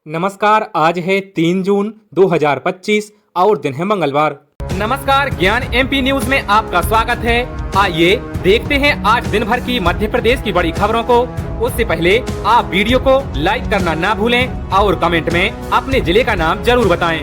नमस्कार, आज है 3 जून 2025 और दिन है मंगलवार। नमस्कार, ज्ञान एमपी न्यूज में आपका स्वागत है। आइए देखते हैं आज दिन भर की मध्य प्रदेश की बड़ी खबरों को। उससे पहले आप वीडियो को लाइक करना ना भूलें और कमेंट में अपने जिले का नाम जरूर बताएं।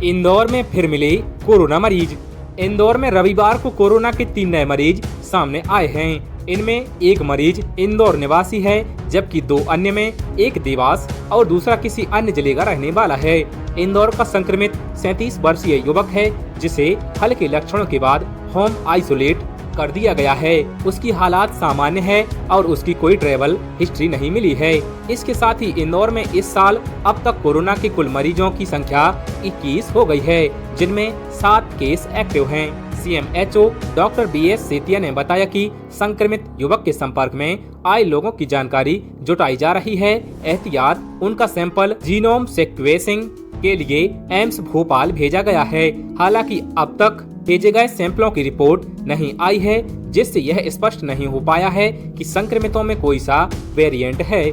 इंदौर में फिर मिले कोरोना मरीज। इंदौर में रविवार को कोरोना के 3 नए मरीज सामने आए हैं। इनमें एक मरीज इंदौर निवासी है, जबकि 2 अन्य में एक देवास और दूसरा किसी अन्य जिले का रहने वाला है। इंदौर का संक्रमित 37 वर्षीय युवक है, जिसे हल्के लक्षणों के बाद होम आइसोलेट कर दिया गया है। उसकी हालात सामान्य है और उसकी कोई ट्रैवल हिस्ट्री नहीं मिली है। इसके साथ ही इंदौर में इस साल अब तक कोरोना के कुल मरीजों की संख्या 21 हो गई है, जिनमें 7 केस एक्टिव हैं। सीएमएचओ डॉक्टर BS सेतिया ने बताया कि संक्रमित युवक के संपर्क में आए लोगों की जानकारी जुटाई जा रही है। एहतियात उनका सैंपल जीनोम सीक्वेंसिंग के लिए एम्स भोपाल भेजा गया है। हालांकि अब तक भेजे गए सैंपलों की रिपोर्ट नहीं आई है, जिससे यह स्पष्ट नहीं हो पाया है कि संक्रमितों में कोई सा वेरिएंट है।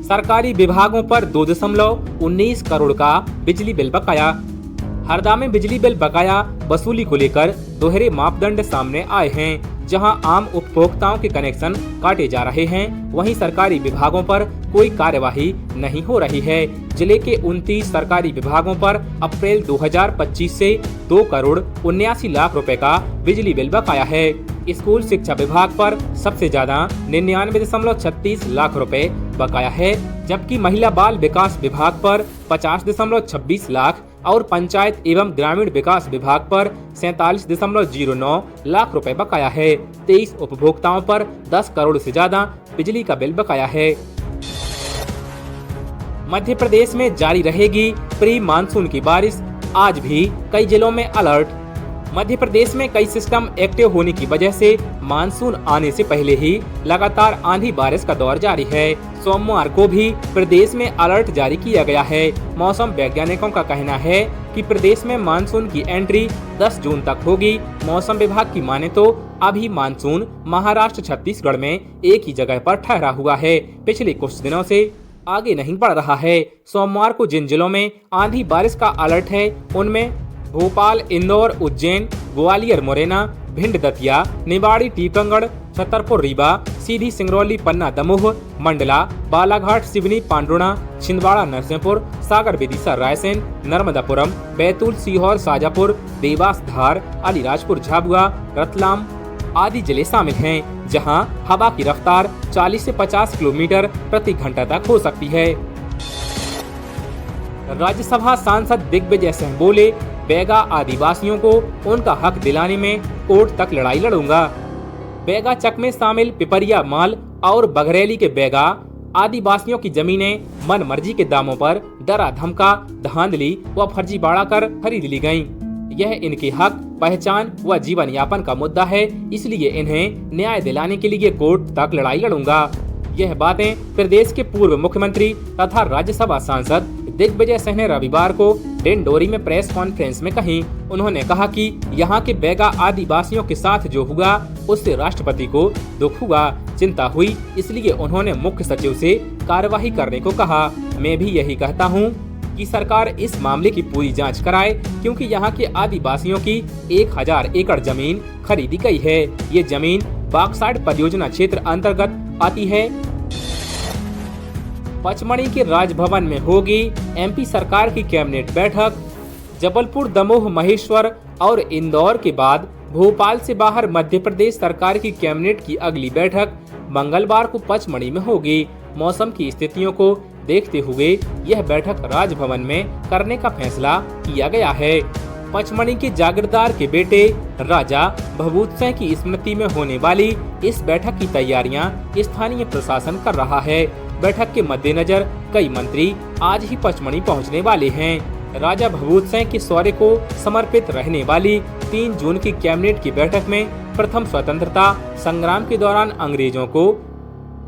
सरकारी विभागों पर 2.19 करोड़ का बिजली बिल बकाया। हरदा में बिजली बिल बकाया वसूली को लेकर दोहरे मापदंड सामने आए हैं। जहां आम उपभोक्ताओं के कनेक्शन काटे जा रहे हैं, वहीं सरकारी विभागों पर कोई कार्यवाही नहीं हो रही है। जिले के 29 सरकारी विभागों पर अप्रैल 2025 से 2 करोड़ 79 लाख रुपए का बिजली बिल बकाया है। स्कूल शिक्षा विभाग पर सबसे ज्यादा 99.36 लाख रुपए बकाया है, जबकि महिला बाल विकास विभाग पर 50.26 लाख और पंचायत एवं ग्रामीण विकास विभाग पर 47.09 लाख रुपए बकाया है। 23 उपभोक्ताओं पर 10 करोड़ से ज्यादा बिजली का बिल बकाया है। मध्य प्रदेश में जारी रहेगी प्री मानसून की बारिश, आज भी कई जिलों में अलर्ट। मध्य प्रदेश में कई सिस्टम एक्टिव होने की वजह से मानसून आने से पहले ही लगातार आंधी बारिश का दौर जारी है। सोमवार को भी प्रदेश में अलर्ट जारी किया गया है। मौसम वैज्ञानिकों का कहना है कि प्रदेश में मानसून की एंट्री 10 जून तक होगी। मौसम विभाग की माने तो अभी मानसून महाराष्ट्र छत्तीसगढ़ में एक ही जगह पर ठहरा हुआ है, पिछले कुछ दिनों से आगे नहीं बढ़ रहा है। सोमवार को जिन जिलों में आंधी बारिश का अलर्ट है, उनमें भोपाल, इंदौर, उज्जैन, ग्वालियर, मुरैना, भिंड, दतिया, निवाड़ी, टीकमगढ़, छतरपुर, रीवा, सीधी, सिंगरौली, पन्ना, दमोह, मंडला, बालाघाट, सिवनी, पांडुर्णा, छिंदवाड़ा, नरसिंहपुर, सागर, विदिशा, रायसेन, नर्मदापुरम, बैतूल, सीहोर, शाजापुर, देवास, धार, अलीराजपुर, झाबुआ, रतलाम आदि जिले शामिल हैं, जहां हवा की रफ्तार 40 से 50 किलोमीटर प्रति घंटा तक हो सकती है। राज्यसभा सांसद दिग्विजय सिंह बोले, बैगा आदिवासियों को उनका हक दिलाने में कोर्ट तक लड़ाई लड़ूंगा। बैगा चक में शामिल पिपरिया माल और बघरेली के बैगा आदिवासियों की जमीनें मन मर्जी के दामों पर डरा धमका, धांधली व फर्जीवाड़ा कर खरीद ली गयी। यह इनके हक, पहचान व जीवन यापन का मुद्दा है, इसलिए इन्हें न्याय दिलाने के लिए कोर्ट तक लड़ाई लड़ूंगा। यह बातें प्रदेश के पूर्व मुख्यमंत्री तथा राज्यसभा सांसद दिग्विजय सिंह ने रविवार को डिंडोरी में प्रेस कॉन्फ्रेंस में कही। उन्होंने कहा कि यहाँ के बैगा आदिवासियों के साथ जो हुआ उससे राष्ट्रपति को दुख हुआ, चिंता हुई, इसलिए उन्होंने मुख्य सचिव से कार्यवाही करने को कहा। मैं भी यही कहता हूँ कि सरकार इस मामले की पूरी जांच कराए, क्योंकि यहाँ के आदिवासियों की 1000 एकड़ जमीन खरीदी गई है। ये जमीन बॉक्साइट परियोजना क्षेत्र अंतर्गत आती है। पचमढ़ी के राजभवन में होगी एमपी सरकार की कैबिनेट बैठक। जबलपुर, दमोह, महेश्वर और इंदौर के बाद भोपाल से बाहर मध्य प्रदेश सरकार की कैबिनेट की अगली बैठक मंगलवार को पचमढ़ी में होगी। मौसम की स्थितियों को देखते हुए यह बैठक राजभवन में करने का फैसला किया गया है। पचमढ़ी के जागीरदार के बेटे राजा भभूत सिंह की स्मृति में होने वाली इस बैठक की तैयारियां स्थानीय प्रशासन कर रहा है। बैठक के मद्देनजर कई मंत्री आज ही पचमढ़ी पहुंचने वाले हैं। राजा भभूत सिंह के शौर्य को समर्पित रहने वाली 3 जून की कैबिनेट की बैठक में प्रथम स्वतंत्रता संग्राम के दौरान अंग्रेजों को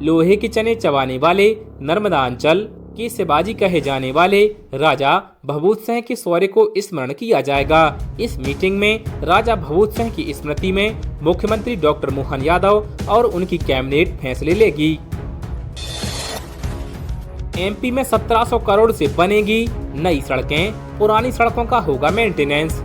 लोहे के चने चबाने वाले नर्मदा अंचल के शिवाजी कहे जाने वाले राजा भभूत सिंह के शौर्य को स्मरण किया जाएगा। इस मीटिंग में राजा भभूत सिंह की स्मृति में मुख्यमंत्री डॉक्टर मोहन यादव और उनकी कैबिनेट फैसले लेगी। एमपी में 1700 करोड़ से बनेगी नई सड़कें, पुरानी सड़कों का होगा मेंटेनेंस।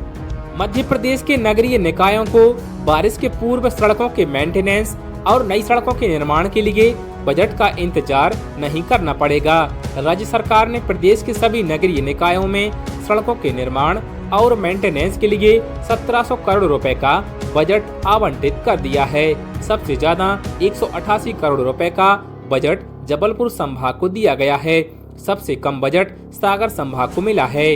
मध्य प्रदेश के नगरीय निकायों को बारिश के पूर्व सड़कों के मेंटेनेंस और नई सड़कों के निर्माण के लिए बजट का इंतजार नहीं करना पड़ेगा। राज्य सरकार ने प्रदेश के सभी नगरीय निकायों में सड़कों के निर्माण और मेंटेनेंस के लिए 1700 करोड़ रुपए का बजट आवंटित कर दिया है। सबसे ज्यादा 188 करोड़ रुपए का बजट जबलपुर संभाग को दिया गया है। सबसे कम बजट सागर संभाग को मिला है।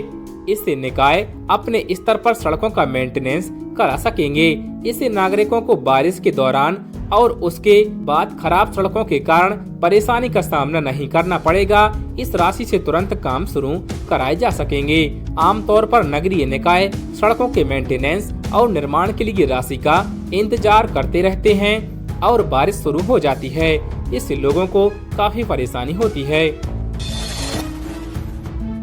इससे निकाय अपने स्तर पर सड़कों का मेंटेनेंस करा सकेंगे। इससे नागरिकों को बारिश के दौरान और उसके बाद खराब सड़कों के कारण परेशानी का सामना नहीं करना पड़ेगा। इस राशि से तुरंत काम शुरू कराए जा सकेंगे। आमतौर पर नगरीय निकाय सड़कों के मेंटेनेंस और निर्माण के लिए राशि का इंतजार करते रहते हैं और बारिश शुरू हो जाती है। इससे लोगों को काफी परेशानी होती है।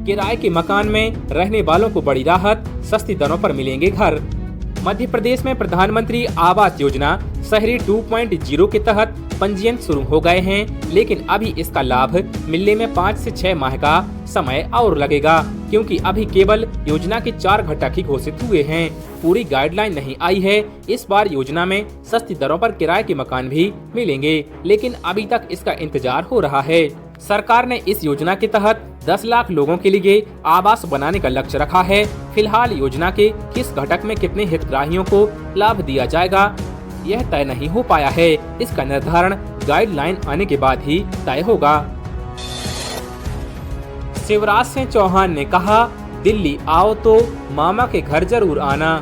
किराए के मकान में रहने वालों को बड़ी राहत, सस्ती दरों पर मिलेंगे घर। मध्य प्रदेश में प्रधानमंत्री आवास योजना शहरी 2.0 के तहत पंजीयन शुरू हो गए हैं, लेकिन अभी इसका लाभ मिलने में 5 से 6 माह का समय और लगेगा, क्योंकि अभी केवल योजना के 4 घटक ही घोषित हुए हैं। पूरी गाइडलाइन नहीं आई है। इस बार योजना में सस्ती दरों पर किराए के मकान भी मिलेंगे, लेकिन अभी तक इसका इंतजार हो रहा है। सरकार ने इस योजना के तहत 10 लाख लोगों के लिए आवास बनाने का लक्ष्य रखा है। फिलहाल योजना के किस घटक में कितने हितग्राहियों को लाभ दिया जाएगा, यह तय नहीं हो पाया है। इसका निर्धारण गाइडलाइन आने के बाद ही तय होगा। शिवराज सिंह चौहान ने कहा, दिल्ली आओ तो मामा के घर जरूर आना।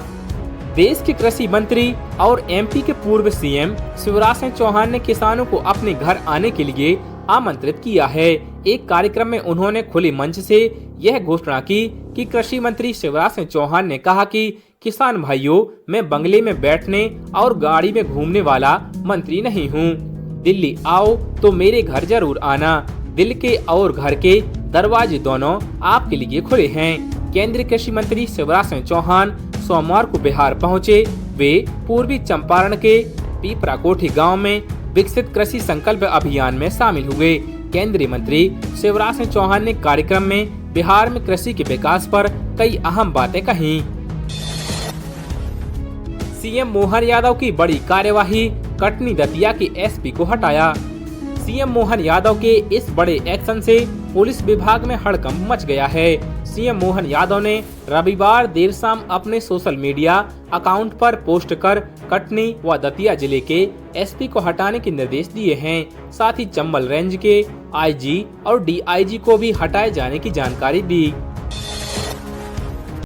देश के कृषि मंत्री और एमपी के पूर्व सीएम शिवराज सिंह चौहान ने किसानों को अपने घर आने के लिए आमंत्रित किया है। एक कार्यक्रम में उन्होंने खुले मंच से यह घोषणा की कि कृषि मंत्री शिवराज सिंह चौहान ने कहा कि किसान भाइयों, मैं बंगले में बैठने और गाड़ी में घूमने वाला मंत्री नहीं हूँ। दिल्ली आओ तो मेरे घर जरूर आना। दिल के और घर के दरवाजे दोनों आपके लिए खुले हैं। केंद्रीय कृषि मंत्री शिवराज सिंह चौहान सोमवार को बिहार पहुँचे। वे पूर्वी चंपारण के पीपराकोठी गाँव में विकसित कृषि संकल्प अभियान में शामिल हुए। केंद्रीय मंत्री शिवराज सिंह चौहान ने कार्यक्रम में बिहार में कृषि के विकास पर कई अहम बातें कही। सीएम मोहन यादव की बड़ी कार्यवाही, कटनी दतिया के एसपी को हटाया। सीएम मोहन यादव के इस बड़े एक्शन से पुलिस विभाग में हड़कंप मच गया है। सीएम मोहन यादव ने रविवार देर शाम अपने सोशल मीडिया अकाउंट पर पोस्ट कर कटनी व दतिया जिले के एसपी को हटाने के निर्देश दिए हैं। साथ ही चंबल रेंज के आईजी और डीआईजी को भी हटाए जाने की जानकारी दी।